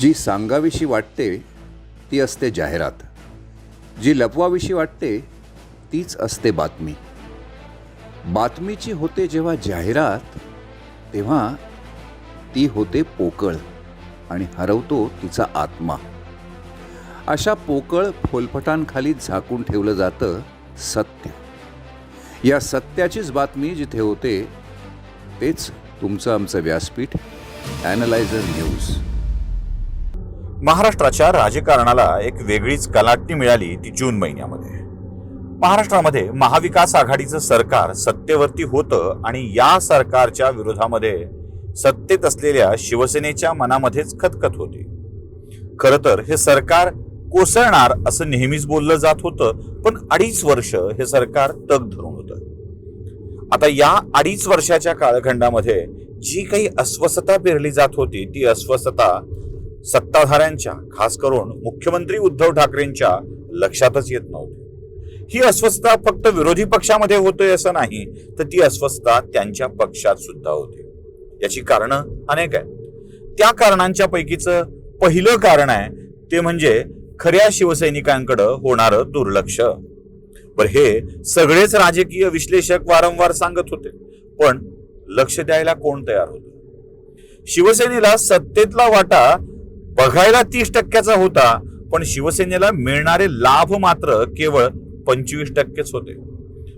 जी सांगावीशी वाटते ती असते जाहिरात, जी लपवाविषयी वाटते तीच असते बातमी. बातमीची होते जेव्हा जाहिरात, तेव्हा ती होते पोकळ आणि हरवतो तिचा आत्मा. अशा पोकळ फोलपटांखाली झाकून ठेवलं जातं सत्य. या सत्याचीच बातमी जिथे होते तेच तुमचं आमचं व्यासपीठ ॲनालायझर न्यूज. महाराष्ट्राच्या राजकारणाला एक वेगळीच कलाटणी मिळाली ती जून महिन्यामध्ये. महाराष्ट्रामध्ये महाविकास आघाडीचं सरकार सत्तेवरती होतं आणि या सरकारच्या विरोधामध्ये सत्तेत असलेल्या शिवसेनेच्या मनामध्येच खतखत होती. खरं तर हे सरकार कोसळणार असं नेहमीच बोललं जात होतं, पण 2.5 वर्ष हे सरकार तग धरून होतं. आता या 2.5 वर्षाच्या कालखंडामध्ये जी काही अस्वस्थता पेरली जात होती ती अस्वस्थता सत्ताधाऱ्यांच्या, खास करून मुख्यमंत्री उद्धव ठाकरेंच्या लक्षातच येत नव्हती. ही अस्वस्थता फक्त विरोधी पक्षामध्ये होतोय असं नाही, तर ती अस्वस्थता त्यांच्या पक्षात सुद्धा होती. याची कारणं अनेक आहेत. त्या कारणांच्या पैकीचं पहिलं कारण आहे ते म्हणजे खऱ्या शिवसैनिकांकडे होणारं दुर्लक्ष. पण हे सगळेच राजकीय विश्लेषक वारंवार सांगत होते, पण लक्ष द्यायला कोण तयार होतं? शिवसेनेला सत्तेतला वाटा बघायला 30% होता, पण शिवसेनेला मिळणारे लाभ मात्र केवळ 25% होते.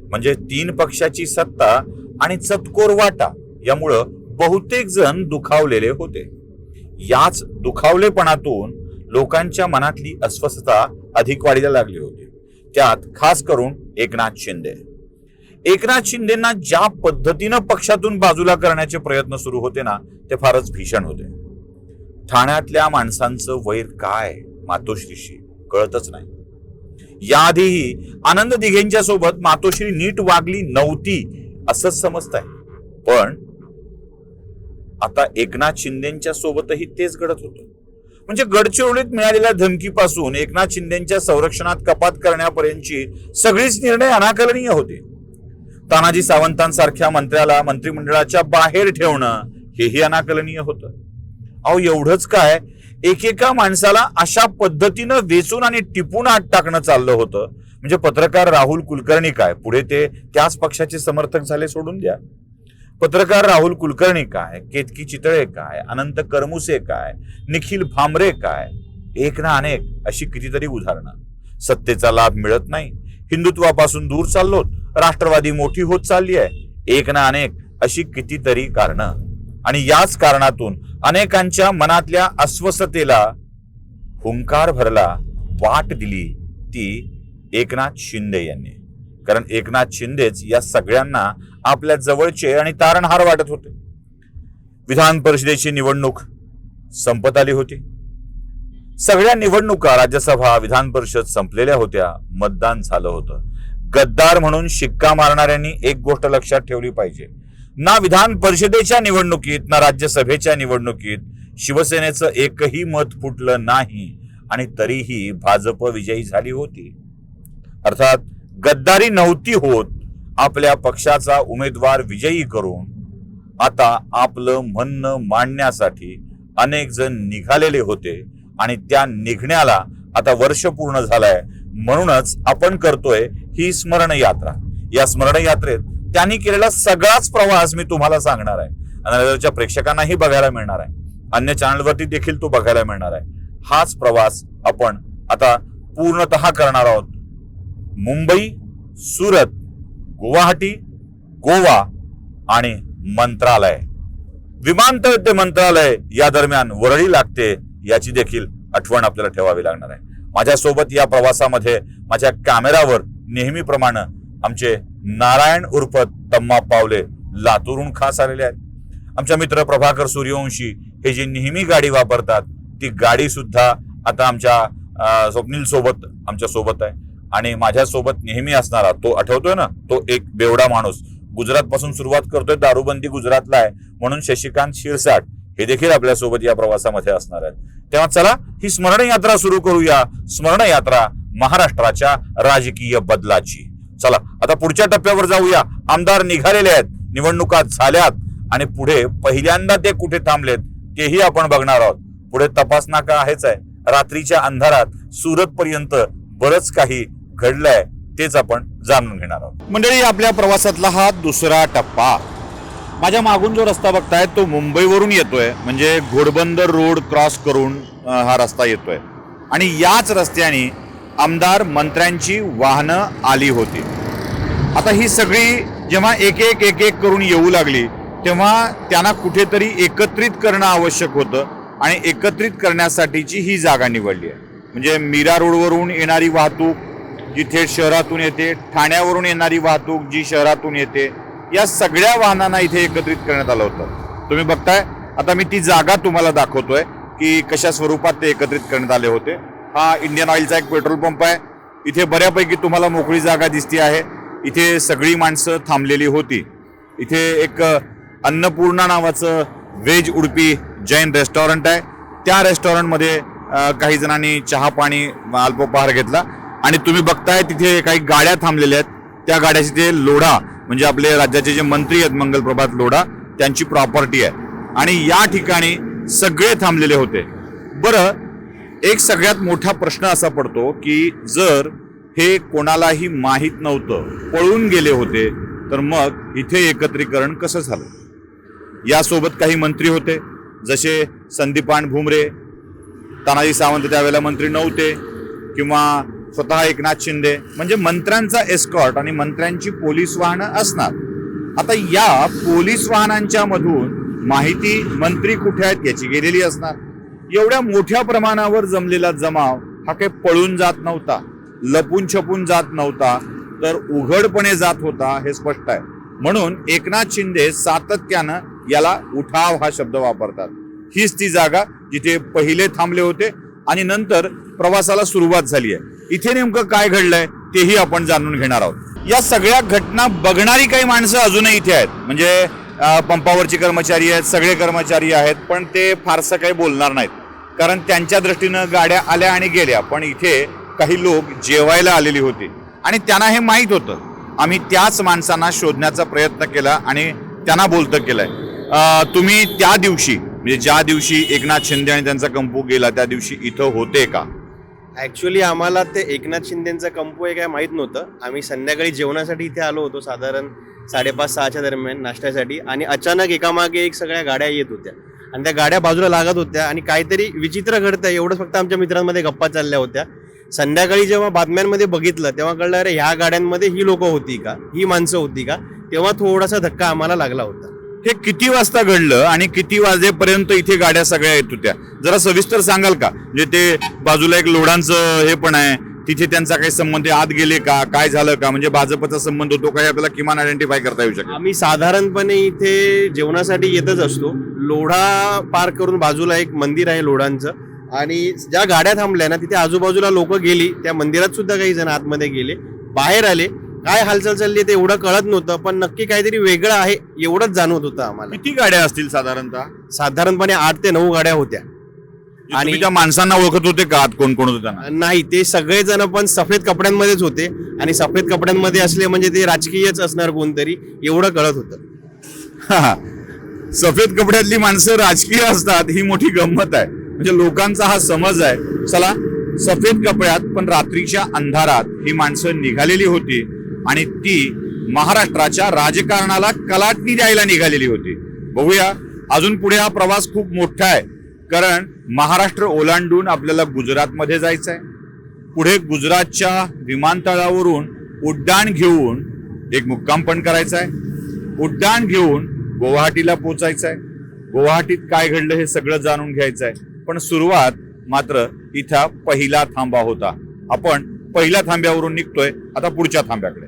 म्हणजे 3 पक्षाची सत्ता आणि चतकोर वाटा यामुळं बहुतेक जण दुखावलेले होते. याच दुखावलेपणातून लोकांच्या मनातली अस्वस्थता अधिक वाढीला लागली होती. त्यात खास करून एकनाथ शिंदेंना ज्या पद्धतीनं पक्षातून बाजूला करण्याचे प्रयत्न सुरू होते ना, ते फारच भीषण होते. ठाण्यातल्या माणसांचं वैर काय मातोश्रीशी कळतच नाही. याआधीही आनंद दिघेंच्या सोबत मातोश्री नीट वागली नव्हती असंच समजताय, पण आता एकनाथ शिंदेच्या सोबतही तेच घडत होतं. म्हणजे गडचिरोलीत मिळालेल्या धमकीपासून एकनाथ शिंदेच्या संरक्षणात कपात करण्यापर्यंतची सगळीच निर्णय अनाकलनीय होते. तानाजी सावंतांसारख्या मंत्र्याला मंत्रिमंडळाच्या बाहेर ठेवणं हेही अनाकलनीय होतं. अहो एवढंच काय, एकेका माणसाला अशा पद्धतीनं वेचून आणि टिपून आत टाकणं चाललं होतं. म्हणजे पत्रकार राहुल कुलकर्णी काय, पुढे ते त्याच पक्षाचे समर्थक झाले, सोडून द्या. पत्रकार राहुल कुलकर्णी काय, केतकी चितळे काय, अनंत करमुसे काय, निखिल भामरे काय, एक ना अनेक अशी कितीतरी उदाहरणं. सत्तेचा लाभ मिळत नाही, हिंदुत्वापासून दूर चाललोत, राष्ट्रवादी मोठी होत चालली आहे, एक ना अनेक अशी कितीतरी कारणं. आणि याच कारणातून अनेकांच्या मनातल्या अस्वस्थतेला हुंकार भरला, वाट दिली ती एकनाथ शिंदे यांनी. कारण एकनाथ शिंदेच या सगळ्यांना आपल्या जवळचे आणि तारणहार वाटत होते. विधान परिषदेची निवडणूक संपत आली होती. सगळ्या निवडणुका, राज्यसभा, विधान परिषद संपलेल्या होत्या. मतदान झालं होतं. गद्दार म्हणून शिक्का मारणाऱ्यांनी एक गोष्ट लक्षात ठेवली पाहिजे, ना विधान परिषदेच्या निवडणुकीत ना राज्यसभेच्या निवडणुकीत शिवसेनेचं एकही मत फुटलं नाही आणि तरीही भाजप विजयी झाली होती. अर्थात गद्दारी नव्हती होत. आपल्या पक्षाचा उमेदवार विजयी करून आता आपलं म्हणणं मांडण्यासाठी अनेक जण निघालेले होते आणि त्या निघण्याला आता वर्ष पूर्ण झालंय. म्हणूनच आपण करतोय ही स्मरण यात्रा. या स्मरण यात्रेत त्यांनी केलेला सगळाच प्रवास मी तुम्हाला सांगणार आहे. ॲनालायझरच्या प्रेक्षकांनाही बघायला मिळणार आहे, अन्य चॅनलवरती देखील तो बघायला मिळणार आहे. हाच प्रवास आपण आता पूर्णतः करणार आहोत. मुंबई, सुरत, गुवाहाटी, गोवा आणि मंत्रालय, विमानतळ ते मंत्रालय या दरम्यान वरळी लागते याची देखील आठवण आपल्याला ठेवावी लागणार आहे. माझ्यासोबत या प्रवासामध्ये माझ्या कॅमेरावर नेहमीप्रमाणे आमचे नारायण उर्फ तम्मा पावले लातूरून खास आलेले आहेत. आमच्या मित्र प्रभाकर सूर्यवंशी हे जे नेहमी गाडी वापरतात ती गाडी सुद्धा आता आमच्या स्वप्नील सोबत आमच्या सोबत आहे. आणि माझ्यासोबत नेहमी असणारा तो, आठवतोय ना, तो एक बेवडा माणूस, गुजरात पासून सुरुवात करतोय, दारूबंदी गुजरातला आहे म्हणून शशिकांत शिरसाट हे देखील आपल्यासोबत या प्रवासामध्ये असणार आहेत. तेव्हा चला ही स्मरण यात्रा सुरू करूया. स्मरण यात्रा महाराष्ट्राच्या राजकीय बदलाची. चला आता पुढच्या टप्प्यावर जाऊया. आमदार निघालेले आहेत, निवडणुका झाल्यात आणि पुढे पहिल्यांदा ते कुठे थांबलेत तेही आपण बघणार आहोत. पुढे तपास नाका आहेच आहे. रात्रीच्या अंधारात सुरत पर्यंत बरंच काही घडलंय, तेच आपण जाणून घेणार आहोत. मंडळी, आपल्या प्रवासातला हा दुसरा टप्पा. माझ्या मागून जो रस्ता बघताय तो मुंबईवरून येतोय, म्हणजे घोडबंदर रोड क्रॉस करून हा रस्ता येतोय. आणि याच रस्त्याने आमदार मंत्र्यांची वाहनं आली होती. आता ही सगळी जेव्हा एक एक करून येऊ लागली तेव्हा त्यांना कुठेतरी एकत्रित करणं आवश्यक होतं आणि एकत्रित करण्यासाठीची ही जागा निवडली आहे. म्हणजे मीरा रोडवरून येणारी वाहतूक जी थेट शहरातून येते, ठाण्यावरून येणारी वाहतूक जी शहरातून येते, या सगळ्या वाहनांना इथे एकत्रित करण्यात आलं होतं. तुम्ही बघताय, आता मी ती जागा तुम्हाला दाखवतोय की कशा स्वरूपात ते एकत्रित करण्यात आले होते. हा इंडियन ऑइलचा एक पेट्रोल पंप आहे. इथे बऱ्यापैकी तुम्हाला मोकळी जागा दिसती आहे. इथे सगळी माणसं थांबलेली होती. इथे एक अन्नपूर्णा नावाचं व्हेज उडपी जैन रेस्टॉरंट आहे. त्या रेस्टॉरंटमध्ये काही जणांनी चहा पाणी अल्पोपहार घेतला आणि तुम्ही बघताय तिथे काही गाड्या थांबलेल्या आहेत. त्या गाड्याची ते लोढा, म्हणजे आपले राज्याचे जे मंत्री आहेत मंगलप्रभात लोढा, त्यांची प्रॉपर्टी आहे. आणि या ठिकाणी सगळे थांबलेले होते. बरं, एक सगळ्यात मोठा प्रश्न असा पडतो की जर हे कोणालाही माहीत नव्हतं, पळून गेले होते, तर मग इथे एकत्रीकरण कसं झालं? यासोबत काही मंत्री होते, जसे संदीपान भुमरे, तानाजी सावंत त्यावेळेला मंत्री नव्हते, किंवा स्वतः एकनाथ शिंदे, म्हणजे मंत्र्यांचा एस्कॉर्ट आणि मंत्र्यांची पोलीस वाहनं असणार. आता या पोलीस वाहनांच्या मधून माहिती मंत्री कुठे आहेत याची गेलेली असणार. एवढ्या मोठ्या प्रमाणावर जमलेला जमाव हा काही पळून जात नव्हता, लपून छपून जात नव्हता, तर उघडपणे जात होता, हे स्पष्ट आहे. म्हणून एकनाथ शिंदे सातत्यानं याला उठाव हा शब्द वापरतात. हीच ती जागा जिथे पहिले थांबले होते आणि नंतर प्रवासाला सुरुवात झाली आहे. इथे नेमकं काय घडलंय तेही आपण जाणून घेणार आहोत. या सगळ्या घटना बघणारी काही माणसं अजूनही इथे आहेत. म्हणजे पंपावरचे कर्मचारी आहेत, सगळे कर्मचारी आहेत, पण ते फारसं काही बोलणार नाहीत, कारण त्यांच्या दृष्टीनं गाड्या आल्या आणि गेल्या. पण इथे काही लोक जेवायला आलेली होती आणि त्यांना हे माहीत होतं. आम्ही त्याच माणसांना शोधण्याचा प्रयत्न केला आणि त्यांना बोलतं केलंय. तुम्ही त्या दिवशी, म्हणजे ज्या दिवशी एकनाथ शिंदे आणि त्यांचा कंपू गेला, त्या दिवशी इथं होते का? ॲक्च्युली आम्हाला ते एकनाथ शिंदेंचा कंपो आहे काय माहीत नव्हतं. आम्ही संध्याकाळी जेवणासाठी इथे आलो होतो, साधारण 5:30-6च्या दरम्यान नाश्त्यासाठी, आणि अचानक एकामागे एक सगळ्या गाड्या येत होत्या आणि त्या गाड्या बाजूला लागत होत्या आणि काहीतरी विचित्र घडतं एवढंच फक्त आमच्या मित्रांमध्ये गप्पा चालल्या होत्या. संध्याकाळी जेव्हा बातम्यांमध्ये बघितलं तेव्हा कळलं, अरे ह्या गाड्यांमध्ये ही लोकं होती का, ही माणसं होती का. तेव्हा थोडासा धक्का आम्हाला लागला होता. हे किती वाजता घडलं आणि किती वाजेपर्यंत इथे गाड्या सगळ्या येत होत्या, जरा सविस्तर सांगाल का? म्हणजे ते बाजूला एक लोढांचं हे पण आहे, तिथे त्यांचा काही संबंध, आत गेले का, काय झालं का, म्हणजे भाजपचा संबंध होतो का, आपल्याला किमान आयडेंटिफाय करता येऊ शकेल? आम्ही साधारणपणे इथे जेवणासाठी येतच असतो. लोढा पार करून बाजूला एक मंदिर आहे लोढांचं, आणि ज्या गाड्या थांबल्या ना तिथे आजूबाजूला लोक गेली, त्या मंदिरात सुद्धा काही जण आतमध्ये गेले, बाहेर आले. काय हालचाल चालली ते एवढं कळत नव्हतं, पण नक्की काहीतरी वेगळं आहे एवढंच जाणवत होतं आम्हाला. किती गाड्या असतील साधारणतः? साधारणपणे 8 ते 9 गाड्या होत्या. आणि त्या माणसांना ओळखत होते का, आत कोण कोण होते त्यांना? नाही, ते सगळेजण पण सफेद कपड्यांमध्येच होते, आणि सफेद कपड्यांमध्ये असले म्हणजे ते राजकीयच असणार कोणतरी, एवढं कळत होतं. सफेद कपड्यातली माणसं राजकीय असतात ही मोठी गंमत आहे. म्हणजे लोकांचा हा समज आहे. चला, सफेद कपड्यात पण रात्रीच्या अंधारात ही माणसं निघालेली होती आणि ती महाराष्ट्राच्या राजकारणाला कलाटणी द्यायला निघालेली होती. बघूया, अजून पुढे हा प्रवास खूप मोठा आहे, कारण महाराष्ट्र ओलांडून आपल्याला गुजरातमध्ये जायचं आहे. पुढे गुजरातच्या विमानतळावरून उड्डाण घेऊन एक मुक्काम पण करायचा आहे. उड्डाण घेऊन गुवाहाटीला पोचायचं आहे. गुवाहाटीत काय घडलं हे सगळं जाणून घ्यायचं आहे. पण सुरुवात मात्र इथं पहिला थांबा होता. आपण पहिल्या थांब्यावरून निघतोय आता पुढच्या थांब्याकडे.